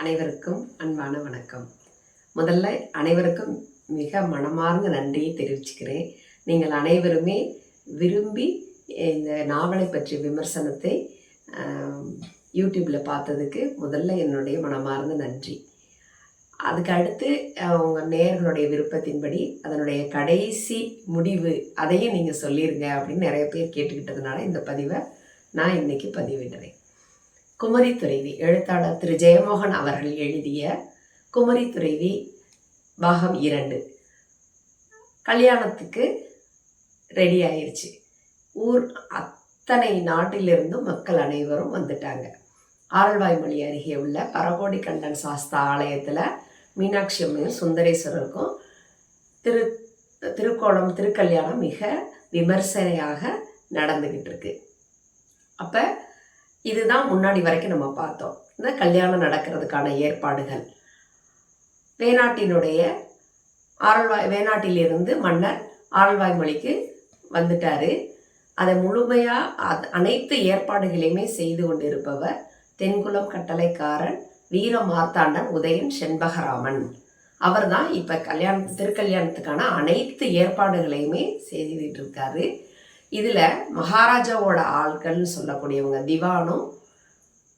அனைவருக்கும் அன்பான வணக்கம். முதல்ல அனைவருக்கும் மிக மனமார்ந்த நன்றியை தெரிவிச்சுக்கிறேன். நீங்கள் அனைவருமே விரும்பி இந்த நாவலை பற்றிய விமர்சனத்தை யூடியூப்பில் பார்த்ததுக்கு முதல்ல என்னுடைய மனமார்ந்த நன்றி. அதுக்கு அடுத்து உங்கள் நேயர்களுடைய விருப்பத்தின்படி அதனுடைய கடைசி முடிவு அதையும் நீங்கள் சொல்லிடுங்க அப்படின்னு நிறைய பேர் கேட்டுக்கிட்டதுனால இந்த பதிவை நான் இன்னைக்கு பதிவிடுறேன். குமரி துறைவி எழுத்தாளர் திரு ஜெயமோகன் அவர்கள் எழுதிய குமரி துறைவி பாகம் 2 கல்யாணத்துக்கு ரெடி ஆயிடுச்சு. ஊர் அத்தனை நாட்டிலிருந்தும் மக்கள் அனைவரும் வந்துட்டாங்க. ஆரல்வாய்மொழி அருகே உள்ள பரகோடி கண்டன் சாஸ்தா ஆலயத்தில் மீனாட்சி அம்மையும் சுந்தரேஸ்வரருக்கும் திருக்கோணம் திருக்கல்யாணம் மிக விமர்சனையாக நடந்துக்கிட்டு இருக்கு. அப்போ இதுதான் முன்னாடி வரைக்கும் நம்ம பார்த்தோம். இந்த கல்யாணம் நடக்கிறதுக்கான ஏற்பாடுகள். வேணாட்டிலிருந்து மன்னர் ஆரல்வாய்மொழிக்கு வந்துட்டாரு. அதை முழுமையாக அனைத்து ஏற்பாடுகளையுமே செய்து கொண்டிருப்பவர் தென்குளம் கட்டளைக்காரன் வீர மார்த்தாண்டன் உதயன் செண்பகராமன். அவர் தான் இப்போ திருக்கல்யாணத்துக்கான அனைத்து ஏற்பாடுகளையுமே செய்துக்கிட்டு இருக்காரு. இதில் மகாராஜாவோட ஆட்கள்னு சொல்லக்கூடியவங்க திவானும்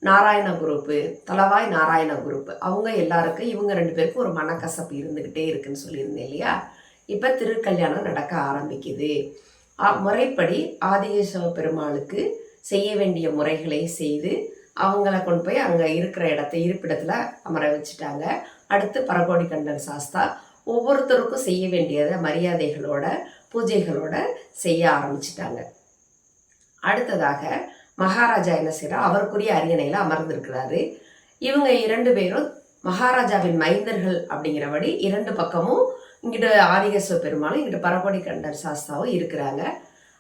நாராயண குரூப்பு, தலவாய் நாராயண குரூப்பு, அவங்க எல்லாருக்கும் இவங்க 2 பேருக்கும் ஒரு மனக்கசப்பு இருந்துக்கிட்டே இருக்குன்னு சொல்லியிருந்தேன் இல்லையா. இப்போ திருக்கல்யாணம் நடக்க ஆரம்பிக்குது. முறைப்படி ஆதிகேசவ பெருமாளுக்கு செய்ய வேண்டிய முறைகளை செய்து அவங்கள கொண்டு போய் அங்கே இருக்கிற இருப்பிடத்தில் அமர வச்சுட்டாங்க. அடுத்து பரகோடி கண்டன் சாஸ்தா ஒவ்வொருத்தருக்கும் செய்ய வேண்டியதை மரியாதைகளோட பூஜைகளோட செய்ய ஆரம்பிச்சிட்டாங்க. அடுத்ததாக மகாராஜா என்ன செய்கிறார், அவருக்குரிய அரியணையில் அமர்ந்திருக்கிறாரு. இவங்க 2 பேரும் மகாராஜாவின் மைந்தர்கள் அப்படிங்கிறபடி 2 பக்கமும் இங்கிட்ட ஆதிகேசவ பெருமாளும் இங்கிட்ட பரகோடி கண்டன் சாஸ்தாவும் இருக்கிறாங்க.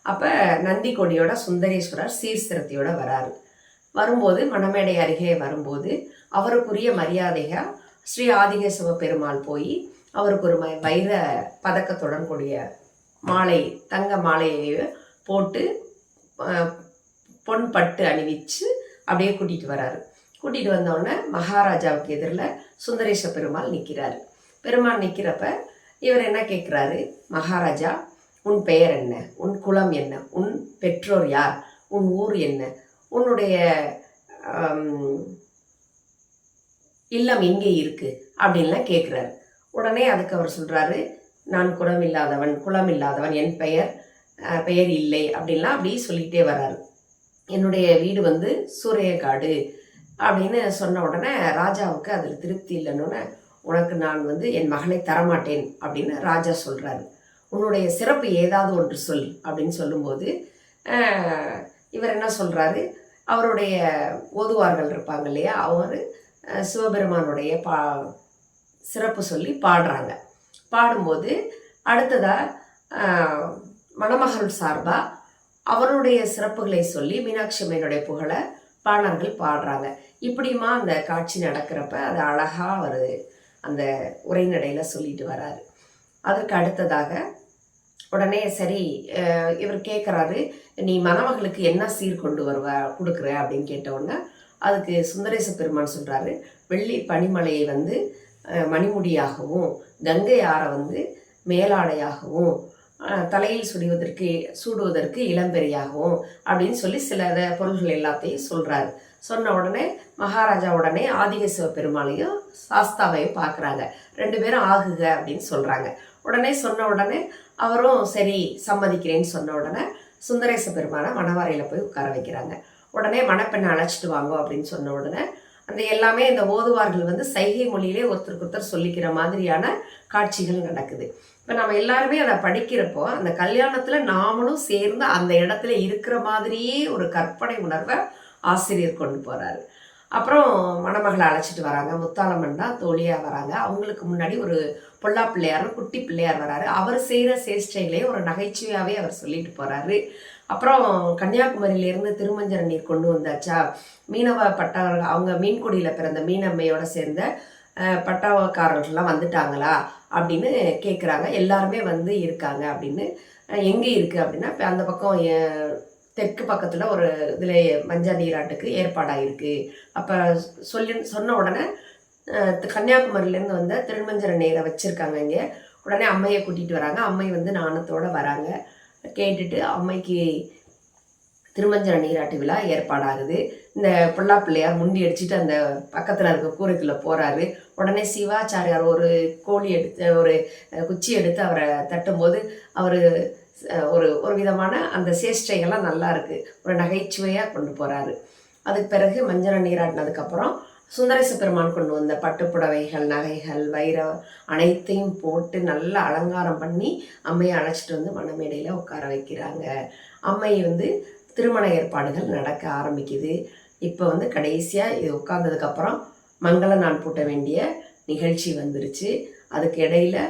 அப்போ நந்தி கொடியோட சுந்தரேஸ்வரர் சீர்திருத்தியோட வராரு. வரும்போது மணமேடை அருகே வரும்போது அவருக்குரிய மரியாதையாக ஸ்ரீ ஆதிகேசவ பெருமாள் போய் அவருக்கு ஒரு வைர பதக்கத்துடன் கூடிய மாலை, தங்க மாலையை போட்டு பொன் பட்டு அணிவிச்சு அப்படியே கூட்டிகிட்டு வராரு. கூட்டிகிட்டு வந்தோடனே மகாராஜாவுக்கு எதிரில் சுந்தரேஸ்வர பெருமாள் நிற்கிறாரு. பெருமாள் நிற்கிறப்ப இவர் என்ன கேட்குறாரு, மகாராஜா உன் பெயர் என்ன, உன் குலம் என்ன, உன் பெற்றோர் யார், உன் ஊர் என்ன, உன்னுடைய இல்லம் எங்கே இருக்கு அப்படின்லாம் கேட்குறாரு. உடனே அதுக்கு அவர் சொல்கிறாரு, நான் குலம் இல்லாதவன், என் பெயர் இல்லை அப்படின்லாம் அப்படி சொல்லிகிட்டே வர்றாரு. என்னுடைய வீடு சூறையக்காடு அப்படின்னு சொன்ன உடனே ராஜாவுக்கு அதில் திருப்தி இல்லைன்னு, உனக்கு நான் என் மகளை தரமாட்டேன் அப்படின்னு ராஜா சொல்கிறாரு. உன்னுடைய சிறப்பு ஏதாவது ஒன்று சொல் அப்படின்னு சொல்லும்போது இவர் என்ன சொல்கிறாரு, அவருடைய ஓதுவார்கள் இருப்பாங்க இல்லையா, அவர் சிவபெருமானுடைய சிறப்பு சொல்லி பாடுறாங்க. பாடும்போது அடுத்ததாக மணமகள் சார்பாக அவருடைய சிறப்புகளை சொல்லி மீனாட்சி அம்மையினுடைய புகழை பாணர்கள் பாடுறாங்க. இப்படிமா அந்த காட்சி நடக்கிறப்ப அது அழகாக அவர் அந்த உரைநடையில் சொல்லிட்டு வராரு. அதற்கு அடுத்ததாக உடனே சரி இவர் கேட்குறாரு, நீ மணமகளுக்கு என்ன சீர் கொடுக்குற அப்படின்னு கேட்டவுடனே அதுக்கு சுந்தரேச பெருமான் சொல்கிறாரு, வெள்ளி பனிமலையை மணிமுடியாகவும் கங்கை ஆறை மேலாடையாகவும் தலையில் சூடுவதற்கு இளம்பெரியாகவும் அப்படின்னு சொல்லி சில பொருள்கள் எல்லாத்தையும் சொல்கிறாரு. சொன்ன உடனே மகாராஜா உடனே ஆதிகேசவ பெருமாளையும் சாஸ்தாவையும் பார்க்குறாங்க. 2 பேரும் ஆகுக அப்படின்னு சொல்கிறாங்க. உடனே சொன்ன உடனே அவரும் சரி சம்மதிக்கிறேன்னு சொன்ன உடனே சுந்தரேச பெருமானை மணவறையில் போய் உட்கார வைக்கிறாங்க. உடனே மணப்பெண்ணை அழைச்சிட்டு வாங்க அப்படின்னு சொன்ன உடனே அந்த எல்லாமே இந்த ஓதுவார்கள் சைகை மொழியிலே ஒருத்தருக்கு ஒருத்தர் சொல்லிக்கிற மாதிரியான காட்சிகள் நடக்குது. இப்போ நம்ம எல்லாருமே அதை படிக்கிறப்போ அந்த கல்யாணத்தில் நாமளும் சேர்ந்து அந்த இடத்துல இருக்கிற மாதிரியே ஒரு கற்பனை உணர்வை ஆசிரியர் கொண்டு போகிறாரு. அப்புறம் மணமகளை அழைச்சிட்டு வராங்க. முத்தாளம்மன் தான் தோழியாக வராங்க. அவங்களுக்கு முன்னாடி ஒரு பொல்லா பிள்ளையார், குட்டி பிள்ளையார் வராரு. அவர் செய்கிற சேஷ்டைகளே ஒரு நகைச்சுவையாகவே அவர் சொல்லிட்டு போகிறாரு. அப்புறம் கன்னியாகுமரியிலேருந்து திருமஞ்சன நீர் கொண்டு வந்தாச்சா, மீனவ பட்டவர்கள் அவங்க மீன்குடியில் பிறந்த மீனம்மையோட சேர்ந்த பட்டாவக்காரர்கள்லாம் வந்துட்டாங்களா அப்படின்னு கேட்குறாங்க. எல்லாருமே வந்து அப்படின்னு. எங்கே இருக்குது அப்படின்னா இப்போ அந்த பக்கம் தெற்கு பக்கத்தில் ஒரு இதில் மஞ்சள் நீராட்டுக்கு ஏற்பாடாக இருக்குது. அப்போ சொன்ன உடனே கன்னியாகுமரியிலேருந்து வந்த திருமஞ்சன நேரை வச்சுருக்காங்க இங்கே. உடனே அம்மையை கூட்டிகிட்டு வராங்க. அம்மை வந்து நாணத்தோடு வராங்க. கேட்டுட்டு அம்மைக்கு திருமஞ்சன நீராட்டு விழா ஏற்பாடாகுது. இந்த புல்லா பிள்ளையார் முண்டி அடிச்சுட்டு அந்த பக்கத்தில் இருக்க கூரைக்குள்ளே போகிறாரு. உடனே சிவாச்சாரியார் ஒரு கோழி எடுத்து ஒரு குச்சி எடுத்து அவரை தட்டும்போது அவர் ஒரு ஒரு விதமான அந்த சேஷ்டைகள்லாம் நல்லா இருக்குது, ஒரு நகைச்சுவையாக கொண்டு போகிறாரு. அதுக்கு பிறகு மஞ்சள் நீராட்டினதுக்கப்புறம் சுந்தரேச பெருமான் கொண்டு வந்த பட்டுப்புடவைகள், நகைகள், வைரம் அனைத்தையும் போட்டு நல்லா அலங்காரம் பண்ணி அம்மையை அழைச்சிட்டு வந்து மணமேடையில் உட்கார வைக்கிறாங்க. அம்மை வந்து திருமண ஏற்பாடுகள் நடக்க ஆரம்பிக்குது. இப்போ வந்து கடைசியாக இது உட்கார்ந்ததுக்கப்புறம் மங்கள நான் பூட்ட வேண்டிய நிகழ்ச்சி வந்துருச்சு. அதுக்கு இடையில்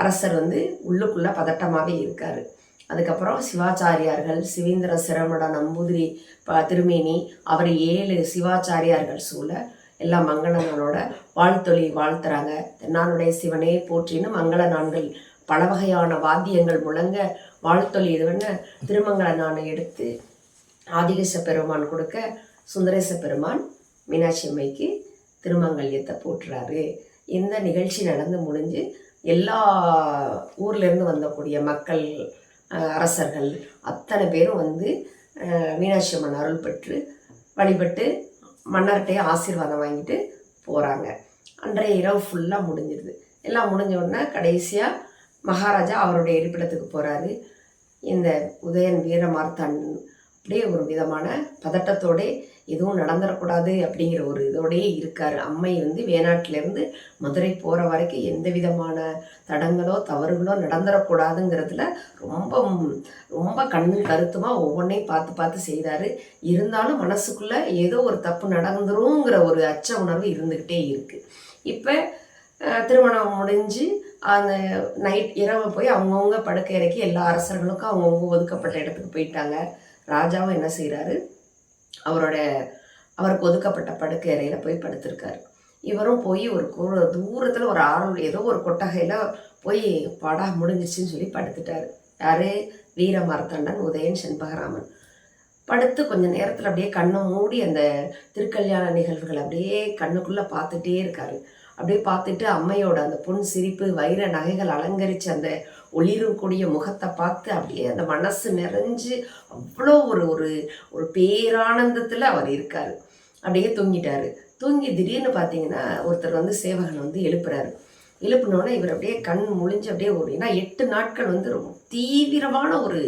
அரசர் வந்து உள்ளுக்குள்ளே பதட்டமாகவே இருக்கார். அதுக்கப்புறம் சிவாச்சாரியார்கள், சிவீந்திர சிரமட நம்பூதிரி திருமேனி, அவர் 7 சிவாச்சாரியார்கள் சூழ எல்லாம் மங்கள நாளோட வாழ்த்தொலி வாழ்த்துறாங்க. தென்னானுடைய சிவனே போற்றின்னு மங்கள நான்கள் பல வகையான வாத்தியங்கள் முழங்க வாழ்த்தொலி இதுவன்னு திருமங்கள நானை எடுத்து ஆதிகேச பெருமான் கொடுக்க சுந்தரேச பெருமான் மீனாட்சி அம்மைக்கு திருமங்கல்யத்தை போட்டுறாரு. இந்த நிகழ்ச்சி நடந்து முடிஞ்சு எல்லா ஊர்லேருந்து வந்தக்கூடிய மக்கள், அரசர்கள் அத்தனை பேரும் வந்து மீனாட்சி அம்மன் அருள் பெற்று வழிபட்டு மன்னர்கிட்டையே ஆசீர்வாதம் வாங்கிட்டு போகிறாங்க. அன்றைய இரவு ஃபுல்லாக முடிஞ்சிடுது. எல்லாம் முடிஞ்ச உடனே கடைசியாக மகாராஜா அவருடைய இருப்பிடத்துக்கு போகிறாரு. இந்த உதயன் வீரமார்த்தான் அப்படியே ஒரு விதமான பதட்டத்தோடே எதுவும் நடந்துடக்கூடாது அப்படிங்கிற ஒரு இதோடையே இருக்கார். அம்மை வந்து வேணாட்டிலேருந்து மதுரை போகிற வரைக்கும் எந்த விதமான தடங்களோ தவறுகளோ நடந்துடக்கூடாதுங்கிறதுல ரொம்ப ரொம்ப கண்ணு கருத்துமாக ஒவ்வொன்றையும் பார்த்து பார்த்து செய்கிறாரு. இருந்தாலும் மனசுக்குள்ளே ஏதோ ஒரு தப்பு நடந்துருங்கிற ஒரு அச்ச உணர்வு இருந்துக்கிட்டே இருக்குது. இப்போ திருமணம் முடிஞ்சு அந்த இரவு போய் அவங்கவுங்க படுக்கை இறக்கி எல்லா அரசர்களுக்கும் அவங்கவுங்க ஒதுக்கப்பட்ட இடத்துக்கு போயிட்டாங்க. ராஜாவும் என்ன செய்கிறாரு, அவருக்கு ஒதுக்கப்பட்ட படுக்கை அறையில் போய் படுத்திருக்காரு. இவரும் போய் ஒரு தூரத்தில் ஒரு ஏதோ ஒரு கொட்டகையில் போய் படா முடிஞ்சிச்சுன்னு சொல்லி படுத்துட்டார். யார்? வீரமார்த்தாண்டன் உதயன் செண்பகராமன். படுத்து கொஞ்சம் நேரத்தில் அப்படியே கண்ணை மூடி அந்த திருக்கல்யாண நிகழ்வுகள் அப்படியே கண்ணுக்குள்ளே பார்த்துட்டே இருக்காரு. அப்படியே பார்த்துட்டு அம்மையோட அந்த பொன் சிரிப்பு, வைர நகைகள் அலங்கரித்து அந்த ஒளிரக்கூடிய முகத்தை பார்த்து அப்படியே அந்த மனசு நிறைஞ்சு அவ்வளோ ஒரு ஒரு ஒரு பேரானந்தத்தில் அவர் இருக்கார். அப்படியே தூங்கிட்டார். தூங்கி திடீர்னு பார்த்தீங்கன்னா ஒருத்தர் வந்து சேவகன் வந்து எழுப்புறாரு. எழுப்பினோடனே இவர் அப்படியே கண் முழிஞ்சு அப்படியே ஏன்னா 8 நாட்கள் வந்து ரொம்ப தீவிரமான ஒரு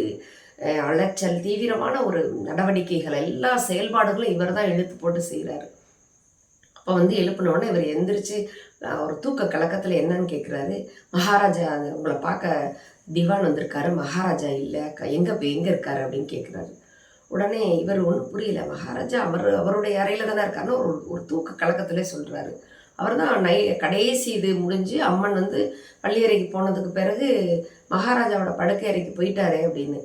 அலைச்சல், தீவிரமான ஒரு நடவடிக்கைகள், எல்லா செயல்பாடுகளும் இவர் தான் இழுத்து போட்டு செய்கிறாரு. அப்போ வந்து எழுப்பினோடனே இவர் எந்திரிச்சு ஒரு தூக்க கலக்கத்தில் என்னன்னு கேட்குறாரு. மகாராஜா உங்களை பார்க்க திவான் வந்திருக்காரு, மகாராஜா இல்லை, எங்கே இருக்காரு அப்படின்னு கேட்குறாரு. உடனே இவர் ஒன்றும் புரியல. மகாராஜா அவருடைய அறையில் தானே இருக்காருன்னு ஒரு தூக்க கலக்கத்திலே சொல்கிறாரு. அவர் தான் கடைசி இது முடிஞ்சு அம்மன் வந்து பள்ளியறைக்கு போனதுக்கு பிறகு மகாராஜாவோட படுக்கை அறைக்கு போயிட்டாரே அப்படின்னு.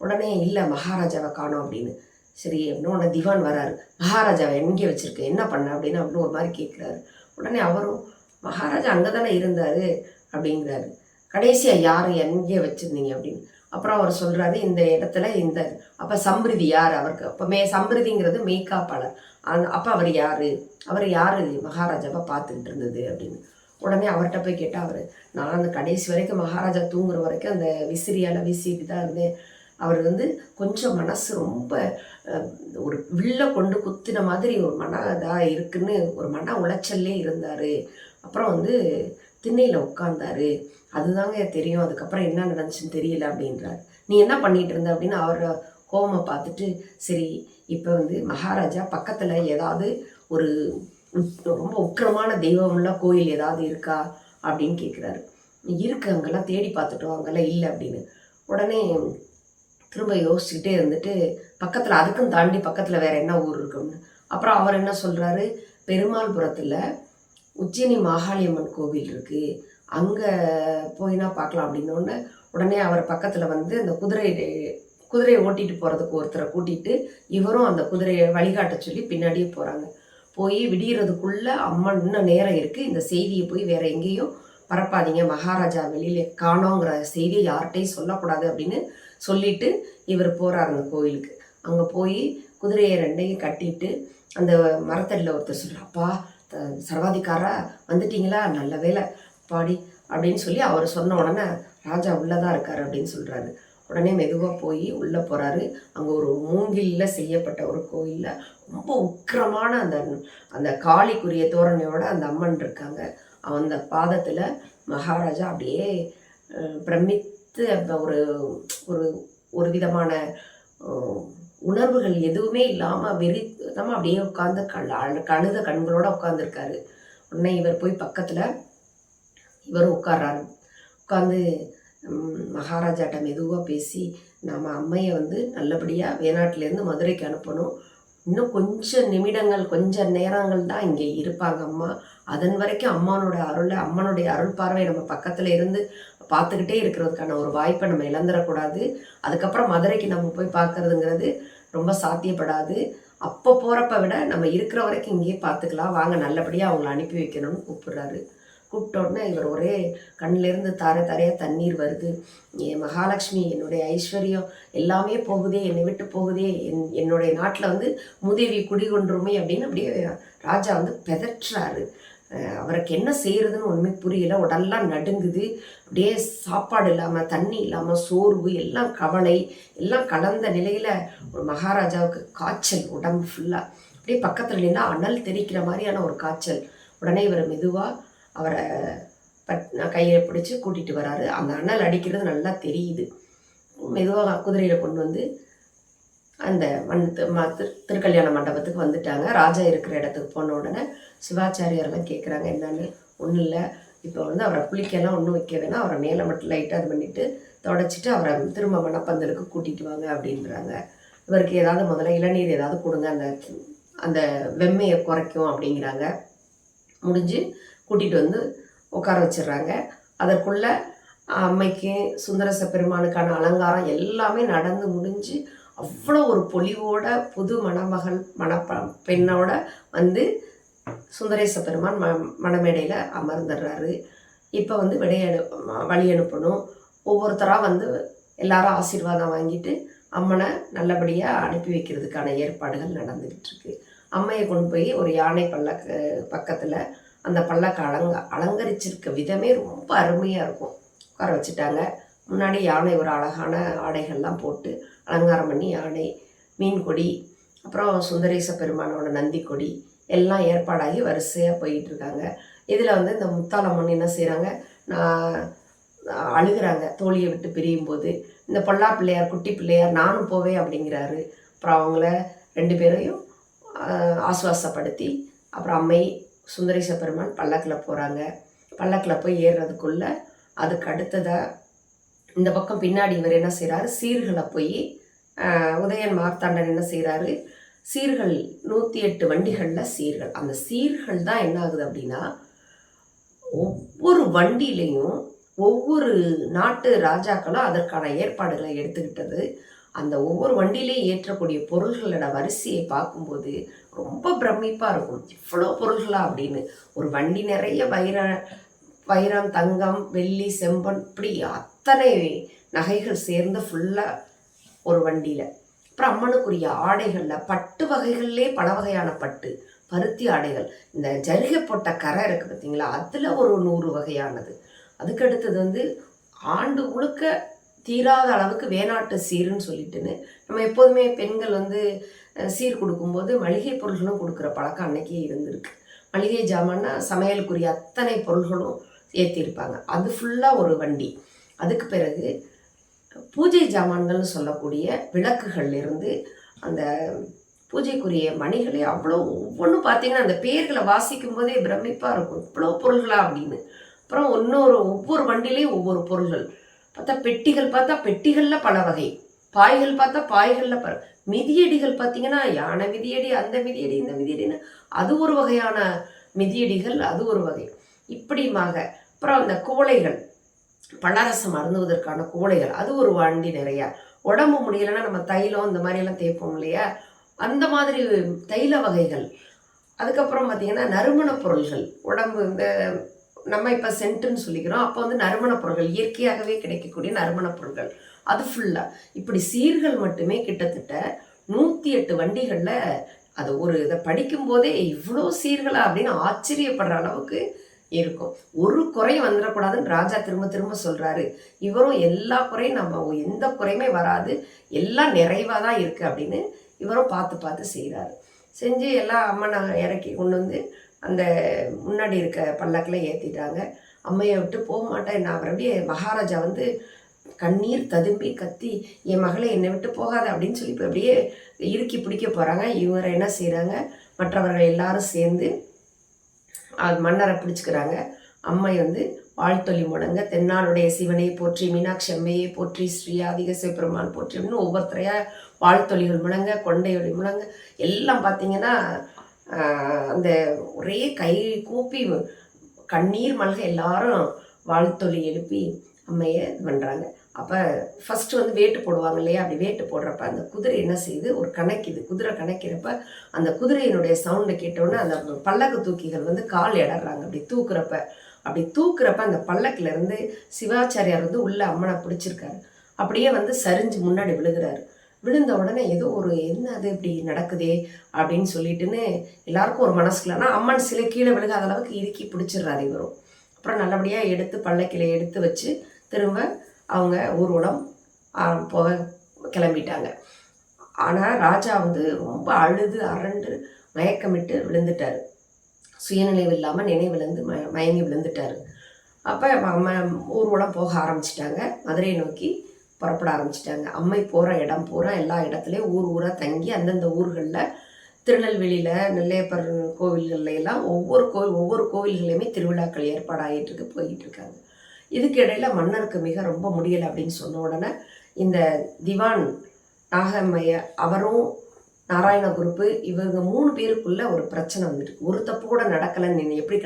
உடனே இல்லை மகாராஜாவை காணோம் அப்படின்னு. சரி அப்படின்னு உடனே திவான் வராரு. மகாராஜாவை எங்கே வச்சுருக்க, என்ன பண்ண அப்படின்னு ஒரு மாதிரி கேட்குறாரு. உடனே அவரும் மகாராஜா அங்கே தானே இருந்தார் அப்படிங்கிறாரு. கடைசியாக யார் எங்கே வச்சுருந்தீங்க அப்படின்னு. அப்புறம் அவர் சொல்கிறாரு இந்த இடத்துல அப்போ சம்பிரதி யார் அவருக்கு, அப்போ சம்பிரதிங்கிறது மெய்காப்பாளர். அப்போ அவர் யார் மகாராஜாவை பார்த்துக்கிட்டு இருந்தது அப்படின்னு. உடனே அவர்கிட்ட போய் கேட்டால் நான் அந்த கடைசி வரைக்கும் மகாராஜா தூங்குற வரைக்கும் அந்த விசிறியால் வீசிட்டு தான் இருந்தேன். அவர் வந்து கொஞ்சம் மனசு ரொம்ப ஒரு வில்ல கொண்டு குத்தின மாதிரி ஒரு இதாக இருக்குன்னு ஒரு மன உளைச்சல்லே இருந்தார். அப்புறம் வந்து திண்ணையில் உட்கார்ந்தாரு, அதுதாங்க தெரியும், அதுக்கப்புறம் என்ன நடந்துச்சுன்னு தெரியல அப்படின்றார். நீ என்ன பண்ணிகிட்டு இருந்த அப்படின்னு அவரை கோவமை பார்த்துட்டு, சரி இப்போ வந்து மகாராஜா பக்கத்தில் ஏதாவது ஒரு ரொம்ப உக்கிரமான தெய்வமுள்ள கோயில் ஏதாவது இருக்கா அப்படின்னு கேட்குறாரு. இருக்கு, அங்கெல்லாம் தேடி பார்த்துட்டோம், அங்கெல்லாம் இல்லை அப்படின்னு. உடனே திரும்ப யோசிச்சுக்கிட்டே இருந்துட்டு பக்கத்தில் அதுக்கும் தாண்டி பக்கத்தில் வேறு என்ன ஊர் இருக்குன்னு அப்புறம் அவர் என்ன சொல்கிறாரு, பெருமாள்புரத்தில் உச்சினி மாகாளியம்மன் கோவில் இருக்குது, அங்கே போயினா பார்க்கலாம் அப்படின்னோடனே உடனே அவர் பக்கத்தில் வந்து அந்த குதிரையை ஓட்டிகிட்டு போகிறதுக்கு ஒருத்தரை கூட்டிகிட்டு இவரும் அந்த குதிரையை வழிகாட்ட சொல்லி பின்னாடியே போகிறாங்க. போய் விடியறதுக்குள்ளே அம்மன் இன்னும் நேரம் இருக்குது, இந்த செய்தியை போய் வேறு எங்கேயும் பரப்பாதீங்க, மகாராஜா வெளியில் காணோங்கிற செய்தியை யார்கிட்டையும் சொல்லக்கூடாது அப்படின்னு சொல்லிட்டு இவர் போகிறார் அந்த கோயிலுக்கு. அங்கே போய் குதிரையை 2ஐயும் கட்டிட்டு அந்த மரத்தடியில் ஒருத்தர் சொல்கிறார், அப்பா சர்வாதிகாரா வந்துட்டீங்களா, நல்ல வேலை பாடி அப்படின்னு சொல்லி அவர் சொன்ன உடனே ராஜா உள்ளதான் இருக்காரு அப்படின்னு சொல்றாரு. உடனே மெதுவாக போய் உள்ளே போகிறாரு. அங்கே ஒரு மூங்கிலில் செய்யப்பட்ட ஒரு கோயிலில் ரொம்ப உக்கிரமான அந்த அந்த காளிக்குரிய தோரணையோட அந்த அம்மன் இருக்காங்க. அந்த பாதத்தில் மகாராஜா அப்படியே பிரமித்து ஒரு ஒரு ஒரு விதமான உணர்வுகள் எதுவுமே இல்லாமல் வெறித்தமாக அப்படியே உட்காந்து கழுத கண்களோட உட்காந்துருக்காரு. உடனே இவர் போய் பக்கத்தில் இவரும் உட்கார்றாரு. உட்காந்து மகாராஜாட்ட மெதுவாக பேசி, நம்ம அம்மையை வந்து நல்லபடியாக வேணாட்டிலேருந்து மதுரைக்கு அனுப்பணும். இன்னும் கொஞ்சம் நிமிடங்கள் கொஞ்சம் நேரங்கள் தான் இங்கே இருப்பாங்க அம்மா. அதன் வரைக்கும் அம்மனுடைய அருள் பார்வை நம்ம பக்கத்தில் இருந்து பார்த்துக்கிட்டே இருக்கிறதுக்கான ஒரு வாய்ப்பை நம்ம இழந்துடக்கூடாது. அதுக்கப்புறம் மதுரைக்கு நம்ம போய் பார்க்கறதுங்கிறது ரொம்ப சாத்தியப்படாது. அப்போ போகிறப்ப விட நம்ம இருக்கிற வரைக்கும் இங்கேயே பார்த்துக்கலாம், வாங்க நல்லபடியாக அவங்கள அனுப்பி வைக்கணும்னு கூப்பிடுறாரு. கூப்பிட்ட உடனே இவர் ஒரே கண்ணிலேருந்து தாரையாக தண்ணீர் வருது. என் மகாலட்சுமி, என்னுடைய ஐஸ்வர்யம் எல்லாமே போகுதே, என்னை விட்டு போகுதே, என்னுடைய நாட்டில் வந்து முதவி குடிகொன்றுமே அப்படின்னு அப்படியே ராஜா வந்து பெதற்றாரு. அவருக்கு என்ன செய்யறதுன்னு ஒன்றுமே புரியல. உடல்லாம் நடுங்குது. அப்படியே சாப்பாடு இல்லாமல், தண்ணி இல்லாமல், சோர்வு, எல்லாம் கவலை எல்லாம் கலந்த நிலையில் ஒரு மகாராஜாவுக்கு காய்ச்சல், உடம்பு ஃபுல்லாக அப்படியே பக்கத்தில் நின்னா அனல் தெரிக்கிற மாதிரியான ஒரு காய்ச்சல். உடனே இவர் மெதுவாக அவரை கையை பிடிச்சி கூட்டிகிட்டு வராரு. அந்த அனல் அடிக்கிறது நல்லா தெரியுது. மெதுவாக குதிரையில் கொண்டு வந்து அந்த திருக்கல்யாண மண்டபத்துக்கு வந்துட்டாங்க. ராஜா இருக்கிற இடத்துக்கு போன உடனே சிவாச்சாரியாரெல்லாம் கேட்குறாங்க, என்னன்னு. ஒன்றும் இல்லை, இப்போ வந்து அவரை குளிக்கெல்லாம் ஒன்றும் வைக்க வேணாம், அவரை மேலே மட்டும் லைட்டாக இது பண்ணிவிட்டு தொடச்சிட்டு அவரை திரும்ப மணப்பந்தலுக்கு கூட்டிகிட்டு வாங்க அப்படின்றாங்க. இவருக்கு ஏதாவது முதல்ல இளநீர் ஏதாவது கொடுங்க, அந்த அந்த வெம்மையை குறைக்கும் அப்படிங்கிறாங்க. முடிஞ்சு கூட்டிகிட்டு வந்து உட்கார வச்சிடுறாங்க. அதற்குள்ள அம்மைக்கு சுந்தரச பெருமானுக்கான அலங்காரம் எல்லாமே நடந்து முடிஞ்சு அவ்வளோ ஒரு பொலிவோட புது மணமகள் பெண்ணோட வந்து சுந்தரேச பெருமான் மணமேடையில் அமர்ந்துடுறாரு. இப்போ வந்து வழி அனுப்பணும். ஒவ்வொருத்தராக வந்து எல்லாரும் ஆசீர்வாதம் வாங்கிட்டு அம்மனை நல்லபடியாக அனுப்பி வைக்கிறதுக்கான ஏற்பாடுகள் நடந்துக்கிட்டு இருக்கு. அம்மையை கொண்டு போய் ஒரு யானை பல்லக்கு பக்கத்தில் அந்த பல்லக்கு அலங்கரிச்சிருக்க விதமே ரொம்ப அருமையாக இருக்கும். உட்கார வச்சுட்டாங்க. முன்னாடி யானை ஒரு அழகான ஆடைகள்லாம் போட்டு அலங்காரம் பண்ணி, யானை, மீன் கொடி, அப்புறம் சுந்தரேச பெருமானோட நந்தி கொடி எல்லாம் ஏற்பாடாகி வரிசையாக போயிட்டு இருக்காங்க. இதில் வந்து இந்த முத்தாலம்மன் என்ன செய்கிறாங்க, அழுகிறாங்க தோழியை விட்டு பிரியும் போது. இந்த பொல்லா பிள்ளையார், குட்டி பிள்ளையார், நானும் போவேன் அப்படிங்கிறாரு. அப்புறம் அவங்கள 2 பேரையும் ஆசுவாசப்படுத்தி அப்புறம் அம்மை சுந்தரேச பெருமான் பல்லக்கில் போகிறாங்க. பல்லக்கில் போய் ஏறுறதுக்குள்ளே அதுக்கு அடுத்ததாக இந்த பக்கம் பின்னாடி இவர் என்ன செய்கிறாரு, சீர்களை போய் உதயன் மார்த்தாண்டன் என்ன செய்கிறாரு, சீர்கள் 108 வண்டிகளில் சீர்கள். அந்த சீர்கள் தான் என்ன ஆகுது அப்படின்னா, ஒவ்வொரு வண்டியிலையும் ஒவ்வொரு நாட்டு ராஜாக்களும் அதற்கான ஏற்பாடுகளை எடுத்துக்கிட்டது. அந்த ஒவ்வொரு வண்டியிலையும் ஏற்றக்கூடிய பொருள்களோட வரிசையை பார்க்கும்போது ரொம்ப பிரமிப்பாக இருக்கும். இவ்வளோ பொருள்களா அப்படின்னு. ஒரு வண்டி நிறைய வைரம், தங்கம், வெள்ளி, செம்பன், இப்படி அத்தனை நகைகள் சேர்ந்து ஃபுல்லாக ஒரு வண்டியில். அப்புறம் அம்மனுக்குரிய ஆடைகளில் பட்டு வகைகள்லே பல வகையான பட்டு, பருத்தி ஆடைகள், இந்த ஜரிகை போட்ட கரை இருக்குது பார்த்தீங்களா, அதில் ஒரு 100 வகையானது. அதுக்கடுத்தது வந்து ஆண்டு முழுக்க தீராத அளவுக்கு வேணாட்டு சீருன்னு சொல்லிட்டுன்னு நம்ம எப்போதுமே பெண்கள் வந்து சீர் கொடுக்கும்போது மளிகை பொருள்களும் கொடுக்குற பழக்கம் அன்னைக்கே இருந்திருக்கு. மளிகை ஜாமான்னா சமையலுக்குரிய அத்தனை பொருள்களும் ஏற்றிருப்பாங்க. அது ஃபுல்லாக ஒரு வண்டி. அதுக்கு பிறகு பூஜை ஜாமான்கள்னு சொல்லக்கூடிய விளக்குகள்லேருந்து அந்த பூஜைக்குரிய மணிகளே அவ்வளோ ஒவ்வொன்றும் பார்த்தீங்கன்னா அந்த பேர்களை வாசிக்கும் போதே பிரமிப்பாக இருக்கும், இவ்வளோ பொருள்களா அப்படின்னு. அப்புறம் ஒவ்வொரு வண்டியிலையும் ஒவ்வொரு பொருள்கள் பார்த்தா, பெட்டிகள் பார்த்தா பெட்டிகளில் பல வகை, பாய்கள் பார்த்தா பாய்களில் மிதியடிகள் பார்த்தீங்கன்னா யானை மிதியடி, அந்த மிதியடி, இந்த மிதியடின்னு அது ஒரு வகையான மிதியடிகள், அது ஒரு வகை. இப்படிமாக அப்புறம் அந்த குவளைகள், பலரசம் அருந்துவதற்கான குவளைகள், அது ஒரு வண்டி நிறையா. உடம்பு முடியலைன்னா நம்ம தைலம் இந்த மாதிரியெல்லாம் தேய்ப்போம் இல்லையா, அந்த மாதிரி தைல வகைகள். அதுக்கப்புறம் பார்த்திங்கன்னா நறுமண பொருள்கள், உடம்பு இந்த நம்ம இப்போ சென்ட்டுன்னு சொல்லிக்கிறோம், அப்போ வந்து நறுமண பொருட்கள், இயற்கையாகவே கிடைக்கக்கூடிய நறுமண பொருட்கள், அது ஃபுல்லாக. இப்படி சீர்கள் மட்டுமே கிட்டத்தட்ட 108 வண்டிகளில் அது ஒரு இதை படிக்கும்போதே இவ்வளோ சீர்களா அப்படின்னு ஆச்சரியப்படுற அளவுக்கு இருக்கும். ஒரு குறையும் வந்துடக்கூடாதுன்னு ராஜா திரும்ப திரும்ப சொல்றாரு. இவரும் எல்லா குறையும் நம்ம எந்த குறையுமே வராது, எல்லாம் நிறைவாக தான் இருக்கு அப்படின்னு இவரும் பார்த்து பார்த்து செய்கிறாரு. செஞ்சு எல்லாம் அம்மனை இறக்கி கொண்டு வந்து அந்த முன்னாடி இருக்க பல்லக்கில் ஏற்றிட்டாங்க. அம்மையை விட்டு போக மாட்டேன். நான் அப்படியே மகாராஜா வந்து கண்ணீர் ததும்பி கத்தி, என் மகளை என்னை விட்டு போகாத அப்படின்னு சொல்லி இப்போ அப்படியே இறுக்கி பிடிக்க போகிறாங்க. இவரை என்ன செய்கிறாங்க, மற்றவர்கள் எல்லாரும் சேர்ந்து மன்னரை பிடிச்சிக்கிறாங்க. அம்மை வந்து வாழ்த்தொலி முழங்க, தென்னாளுடைய சிவனை போற்றி, மீனாட்சி அம்மையை போற்றி, ஸ்ரீயாதிக சிவபெருமான் போற்றி அப்படின்னு ஒவ்வொருத்தரையா வாழ்த்தொலிகள் முழங்க, கொண்டையொலி முழங்க, எல்லாம் பார்த்தீங்கன்னா அந்த ஒரே கை கூப்பி கண்ணீர் மல்க எல்லாரும் வாழ்த்தொலி எழுப்பி அம்மையை இது பண்ணுறாங்க. அப்போ ஃபஸ்ட்டு வந்து வேட்டு போடுவாங்க இல்லையா, அப்படி வேட்டு போடுறப்ப அந்த குதிரை என்ன செய்யுது, ஒரு கணக்குது. குதிரை கணக்கிறப்ப அந்த குதிரையினுடைய சவுண்டை கேட்டோன்னே அந்த பல்லக்கு தூக்கிகள் வந்து கால் இடறாங்க. அப்படி தூக்குறப்ப அந்த பல்லக்கிலேருந்து சிவாச்சாரியார் வந்து உள்ள அம்மனை பிடிச்சிருக்காரு. அப்படியே வந்து சரிஞ்சு முன்னாடி விழுகிறாரு. விழுந்த உடனே ஏதோ ஒரு என்ன அது இப்படி நடக்குதே அப்படின்னு சொல்லிட்டுன்னு எல்லாருக்கும் ஒரு மனசுக்குலன்னா அம்மன் சிலை கீழே விழுகாத அளவுக்கு இறுக்கி பிடிச்சிடுறாரு இவரும். அப்புறம் நல்லபடியாக எடுத்து பல்லக்கில் எடுத்து வச்சு திரும்ப அவங்க ஊர்வலம் போக கிளம்பிட்டாங்க. ஆனால் ராஜா வந்து ரொம்ப அழுது அரண்டு மயக்கமிட்டு விழுந்துட்டார். சுயநினைவு இல்லாமல் நினைவிழந்து மயங்கி விழுந்துட்டார். அப்போ ஊர்வலம் போக ஆரம்பிச்சிட்டாங்க. மதுரையை நோக்கி புறப்பட ஆரம்பிச்சிட்டாங்க. அம்மை போகிற இடம் பூரா எல்லா இடத்துலையும் ஊராக தங்கி அந்தந்த ஊர்களில் திருநெல்வேலியில் நெல்லையப்பர் கோவில்கள்ல எல்லாம் ஒவ்வொரு கோவில்களையுமே திருவிழாக்கள் ஏற்பாடாகிட்டு போய்கிட்டு இருக்காங்க. இதுக்கு இடையில மன்னருக்கு மிக ரொம்ப முடியலை அப்படின்னு சொன்ன உடனே இந்த திவான் நாகம்மைய அவரும் நாராயண குருப்பு இவங்க 3 பேருக்குள்ள ஒரு பிரச்சனை வந்துட்டு, ஒரு தப்பு கூட நடக்கலைன்னு நீ எப்படி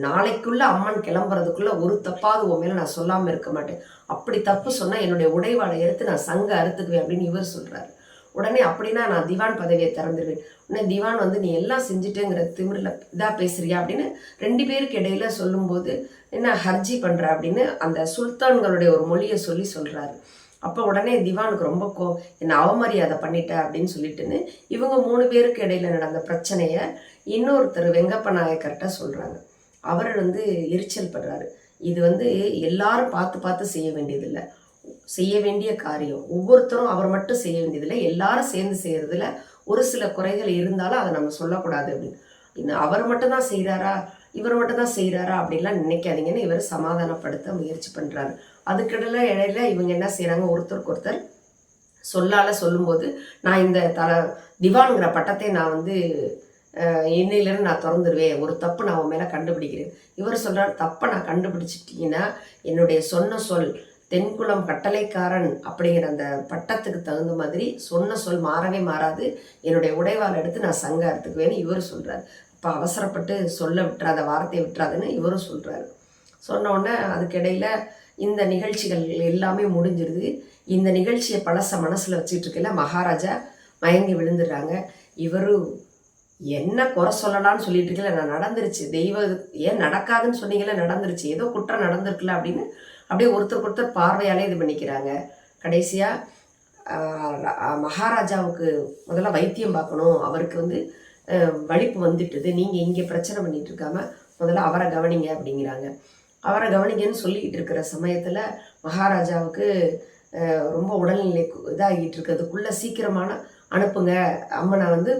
நாளைக்குள்ள அம்மன் கிளம்புறதுக்குள்ள ஒரு தப்பாவது உன் மேலே நான் சொல்லாமல் இருக்க மாட்டேன், அப்படி தப்பு சொன்னால் என்னுடைய உடைவாளை எடுத்து நான் சங்க அறுத்துக்குவேன் அப்படின்னு இவர் சொல்கிறாரு. உடனே அப்படின்னா நான் திவான் பதவியை திறந்துடுவேன். உடனே திவான் வந்து நீ எல்லாம் செஞ்சுட்டேங்கிற திமிரில் இதாக பேசுறியா அப்படின்னு 2 பேருக்கு இடையில சொல்லும்போது என்ன ஹர்ஜி பண்ணுற அப்படின்னு அந்த சுல்தான்களுடைய ஒரு மொழியை சொல்கிறாரு. அப்போ உடனே திவானுக்கு ரொம்ப என்னை அவமரியாதை பண்ணிட்ட அப்படின்னு சொல்லிட்டுன்னு இவங்க 3 பேருக்கு இடையில நடந்த பிரச்சனையை இன்னொருத்தர் வெங்கப்ப நாயக்கர்கிட்ட சொல்கிறாங்க. அவர் வந்து எரிச்சல் படுறாரு. இது வந்து எல்லாரும் பார்த்து பார்த்து செய்ய வேண்டியதில்லை, செய்ய வேண்டிய காரியம். ஒவ்வொருத்தரும் அவர் மட்டும் செய்ய வேண்டியதில்லை, எல்லாரும் சேர்ந்து செய்யறதுல ஒரு சில குறைகள் இருந்தாலும் அதை நம்ம சொல்லக்கூடாது அப்படின்னு. இன்னும் அவர் மட்டும்தான் செய்கிறாரா, இவர் மட்டும்தான் செய்கிறாரா அப்படின்லாம் நினைக்காதீங்கன்னு இவர் சமாதானப்படுத்த முயற்சி பண்ணுறாரு. இடையில இவங்க என்ன செய்கிறாங்க, ஒருத்தருக்கு ஒருத்தர் சொல்லும்போது நான் இந்த திவானுங்கிற பட்டத்தை நான் வந்து இன்னையிலேருந்து நான் திறந்துடுவேன், ஒரு தப்பு நான் உன் மேலே கண்டுபிடிக்கிறேன். இவர் சொல்கிறார், தப்பை நான் கண்டுபிடிச்சிட்டிங்கன்னா என்னுடைய சொன்ன சொல் தென்குளம் கட்டளைக்காரன் அப்படிங்கிற அந்த பட்டத்துக்கு தகுந்த மாதிரி சொன்ன சொல் மாறவே மாறாது, என்னுடைய உடைவாள் எடுத்து நான் சங்க அறுத்துக்குவேன்னு இவர் சொல்கிறார். அப்போ அவசரப்பட்டு சொல்ல விட்டுறாத, வார்த்தையை விட்டுறாதுன்னு இவரும் சொல்கிறாரு. சொன்ன உடனே அதுக்கிடையில் இந்த நிகழ்ச்சிகள் எல்லாமே முடிஞ்சிருது. இந்த நிகழ்ச்சியை பழச மனசில் வச்சுட்டு இருக்கல மகாராஜா மயங்கி விழுந்துடுறாங்க. இவரும் என்ன குறை சொல்லலான்னு சொல்லிட்டு இருக்கல, நான் நடந்துருச்சு, ஏன் நடக்காதுன்னு சொன்னீங்களே, நடந்துருச்சு, ஏதோ குற்றம் நடந்திருக்குல்ல அப்படின்னு அப்படியே ஒருத்தருக்கு ஒருத்தர் பார்வையாலே இது பண்ணிக்கிறாங்க. கடைசியாக மகாராஜாவுக்கு முதல்ல வைத்தியம் பார்க்கணும், அவருக்கு வந்து வலிப்பு வந்துட்டுது, நீங்கள் இங்கே பிரச்சனை பண்ணிட்டு இருக்காம முதல்ல அவரை கவனிங்க அப்படிங்கிறாங்க. அவரை கவனிங்கன்னு சொல்லிக்கிட்டு இருக்கிற சமயத்தில் மகாராஜாவுக்கு ரொம்ப உடல்நிலை இதாகிட்டு இருக்கிறதுக்குள்ளே சீக்கிரமான அனுப்புங்க, அம்மனை வந்து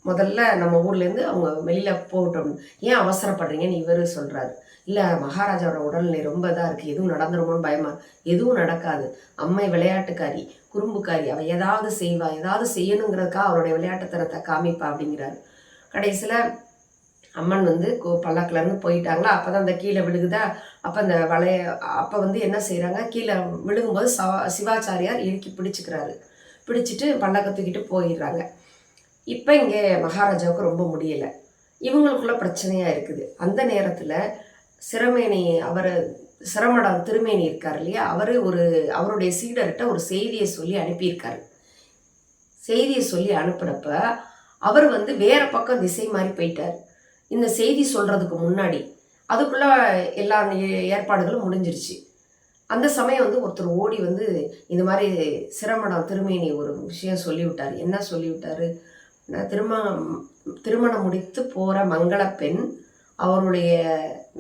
முதல்ல நம்ம ஊர்லேருந்து அவங்க வெளியில் போகட்டும், ஏன் அவசரப்படுறீங்கன்னு இவர் சொல்கிறாரு. இல்லை மகாராஜாவோட உடல்நிலை ரொம்ப இதாக இருக்குது, எதுவும் நடந்துருமோன்னு பயமா, எதுவும் நடக்காது, அம்மை விளையாட்டுக்காரி குறும்புக்காரி, அவள் ஏதாவது செய்வா, ஏதாவது செய்யணுங்கிறதுக்காக அவருடைய விளையாட்டுத்தனத்தை காமிப்பா அப்படிங்கிறாரு. கடைசியில் அம்மன் வந்து பல்லாக்கிலேருந்து போயிட்டாங்களா, அப்போ தான் அந்த கீழே விழுகுதா, அப்போ அந்த அப்போ வந்து என்ன செய்கிறாங்க, கீழே விழுகும்போது சிவாச்சாரியார் இறுக்கி பிடிச்சிக்கிறாரு. பிடிச்சிட்டு பல்லாக்க தூக்கிட்டு போயிடுறாங்க. இப்போ இங்கே மகாராஜாவுக்கு ரொம்ப முடியலை, இவங்களுக்குள்ள பிரச்சனையாக இருக்குது. அந்த நேரத்தில் சிரமடம் திருமேனி இருக்கார் இல்லையா, அவருடைய சீடர்கிட்ட ஒரு செய்தியை சொல்லி அனுப்பியிருக்காரு. செய்தியை சொல்லி அனுப்புனப்ப அவர் வந்து வேற பக்கம் திசை மாதிரி போயிட்டார். இந்த செய்தி சொல்றதுக்கு முன்னாடி அதுக்குள்ள எல்லா ஏற்பாடுகளும் முடிஞ்சிருச்சு. அந்த சமயம் வந்து ஒருத்தர் ஓடி வந்து இந்த மாதிரி சிரமடம் திருமேனி ஒரு விஷயம் சொல்லிவிட்டார். என்ன சொல்லிவிட்டாரு, திருமணம் முடித்து போகிற மங்கள பெண் அவருடைய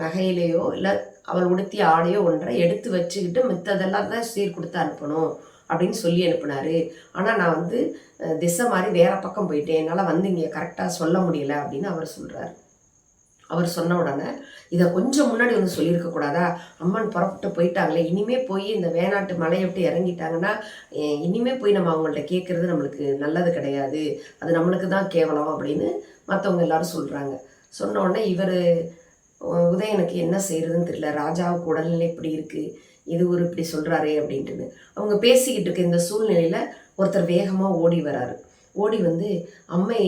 நகையிலையோ இல்லை அவள் உடுத்திய ஆடையோ ஒன்றை எடுத்து வச்சுக்கிட்டு மித்ததெல்லாம் தான் சீர் கொடுத்து அனுப்பணும் அப்படின்னு சொல்லி அனுப்புனாரு. ஆனால் நான் வந்து திசை மாதிரி வேற பக்கம் போயிட்டேன், என்னால் வந்து இங்கே கரெக்டாக சொல்ல முடியல அப்படின்னு அவர் சொல்கிறார். அவர் சொன்ன உடனே இதை கொஞ்சம் முன்னாடி வந்து சொல்லியிருக்க கூடாதா, அம்மன் புறப்பட்டு போயிட்டாங்களே, இனிமே போய் இந்த வேணாட்டு மலையை விட்டு இறங்கிட்டாங்கன்னா இனிமே போய் நம்ம அவங்கள்ட்ட கேட்கறது நம்மளுக்கு நல்லது கிடையாது, அது நம்மளுக்கு தான் கேவலம் அப்படின்னு மற்றவங்க எல்லாரும் சொல்கிறாங்க. சொன்ன உடனே இவர் உதயனுக்கு என்ன செய்யறதுன்னு தெரியல, ராஜாவுக்கு உடல்நிலை இப்படி இருக்கு, இது ஒரு இப்படி சொல்றாரே அப்படின்ட்டுன்னு அவங்க பேசிக்கிட்டு இருக்க இந்த சூழ்நிலையில ஒருத்தர் வேகமா ஓடி வராரு. ஓடி வந்து அம்மை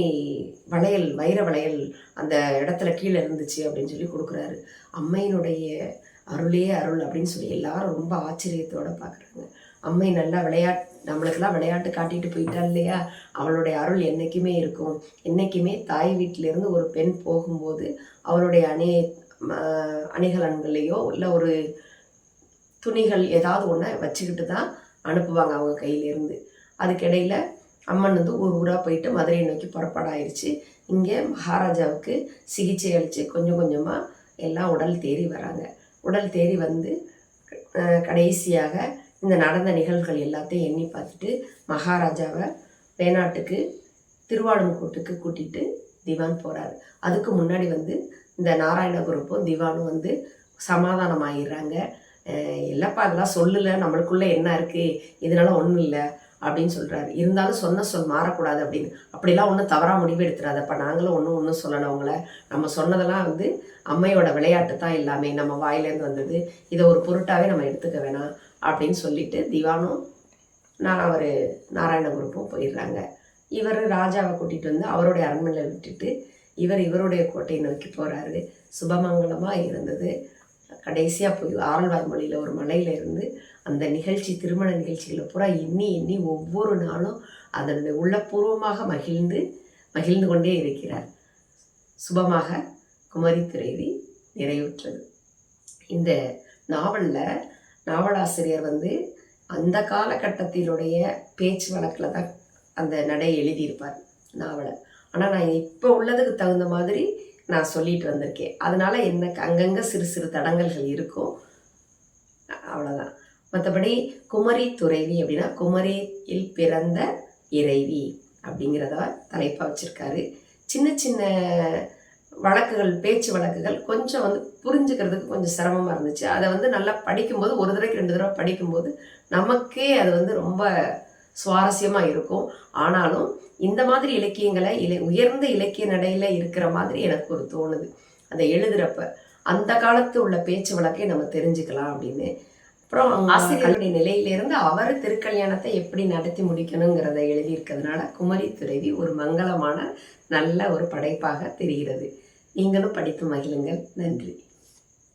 வளையல், வைர வளையல் அந்த இடத்துல கீழே இருந்துச்சு அப்படின்னு சொல்லி கொடுக்குறாரு. அம்மையினுடைய அருளே அருள் அப்படின்னு சொல்லி எல்லாரும் ரொம்ப ஆச்சரியத்தோட பார்க்குறாங்க. அம்மை நல்லா நம்மளுக்கெல்லாம் விளையாட்டு காட்டிட்டு போயிட்டா இல்லையா, அவளுடைய அருள் என்றைக்குமே இருக்கும். என்றைக்குமே தாய் வீட்டிலேருந்து ஒரு பெண் போகும்போது அவளுடைய அணிகலன்களையோ இல்லை ஒரு துணிகள் ஏதாவது ஒன்றை வச்சுக்கிட்டு தான் அனுப்புவாங்க அவங்க கையிலேருந்து. அதுக்கிடையில் அம்மன் வந்து ஒரு ஊராக போயிட்டு மதுரையை நோக்கி புறப்பாடாயிருச்சு. இங்கே மகாராஜாவுக்கு சிகிச்சை அளித்து கொஞ்சம் கொஞ்சமாக எல்லாம் உடல் தேறி வராங்க. உடல் தேறி வந்து கடைசியாக இந்த நடந்த நிகழ்வுகள் எல்லாத்தையும் எண்ணி பார்த்துட்டு மகாராஜாவை வேணாட்டுக்கு திருவாடுங்கோட்டுக்கு கூட்டிகிட்டு திவான் போகிறாரு. அதுக்கு முன்னாடி வந்து இந்த நாராயணகுருப்பும் திவானும் வந்து சமாதானம் ஆகிடுறாங்க. இல்லைப்பா அதெல்லாம் சொல்லலை, நம்மளுக்குள்ளே என்ன இருக்குது, இதனால ஒன்றும் இல்லை அப்படின்னு சொல்கிறாரு. இருந்தாலும் சொன்ன சொல் மாறக்கூடாது அப்படின்னு. அப்படிலாம் ஒன்றும் தவறாக முடிவு எடுத்துறாதப்பா, நாங்களும் ஒன்றும் சொல்லலை அவங்கள, நம்ம சொன்னதெல்லாம் வந்து அம்மையோட விளையாட்டு தான் எல்லாமே, நம்ம வாயிலேருந்து வந்தது, இதை ஒரு பொருட்டாகவே நம்ம எடுத்துக்க வேணாம் அப்படின்னு சொல்லிட்டு திவானும் அவர் நாராயணகுருப்பும் போயிடுறாங்க. இவர் ராஜாவை கூட்டிகிட்டு வந்து அவருடைய அரண்மனையில் விட்டுட்டு இவருடைய கோட்டையை நோக்கி போகிறாரு. சுபமங்கலமாக இருந்தது. கடைசியாக போய் ஆரல்வாய்மொழியில் ஒரு மலையில் இருந்து அந்த நிகழ்ச்சி, திருமண நிகழ்ச்சிகளை பூரா எண்ணி ஒவ்வொரு நாளும் அதனுடைய உள்ளபூர்வமாக மகிழ்ந்து கொண்டே இருக்கிறார். சுபமாக குமரி துறைவி நிறைவுற்றது. இந்த நாவலாசிரியர் வந்து அந்த காலகட்டத்தினுடைய பேச்சு வழக்கில் தான் அந்த நடை எழுதியிருப்பார் நாவலை. ஆனால் நான் இப்போ உள்ளதுக்கு தகுந்த மாதிரி நான் சொல்லிட்டு வந்திருக்கேன். அதனால எனக்கு அங்கங்கே சிறு சிறு தடங்கல்கள் இருக்கும், அவ்வளோதான். மற்றபடி குமரி துறைவி அப்படின்னா குமரியில் பிறந்த இறைவி அப்படிங்கிறத தலைப்பாக வச்சுருக்காரு. சின்ன சின்ன வழக்குகள், பேச்சு வழக்குகள் கொஞ்சம் வந்து புரிஞ்சுக்கிறதுக்கு கொஞ்சம் சிரமமாக இருந்துச்சு. அதை வந்து நல்லா படிக்கும்போது, ஒரு தடவைக்கு 2 தடவை படிக்கும்போது நமக்கே அது வந்து ரொம்ப சுவாரஸ்யமாக இருக்கும். ஆனாலும் இந்த மாதிரி இலக்கியங்களை உயர்ந்த இலக்கிய நடையில் இருக்கிற மாதிரி எனக்கு ஒரு தோணுது. அதை எழுதுகிறப்ப அந்த காலத்து உள்ள பேச்சு வழக்கை நம்ம தெரிஞ்சுக்கலாம் அப்படின்னு. அப்புறம் ஆசிரியருடைய நிலையிலிருந்து அவர் திருக்கல்யாணத்தை எப்படி நடத்தி முடிக்கணுங்கிறத எழுதியிருக்கிறதுனால குமரி துறைவி ஒரு மங்களமான நல்ல ஒரு படைப்பாக தெரிகிறது. நீங்களும் படித்து மகிழுங்கள். நன்றி.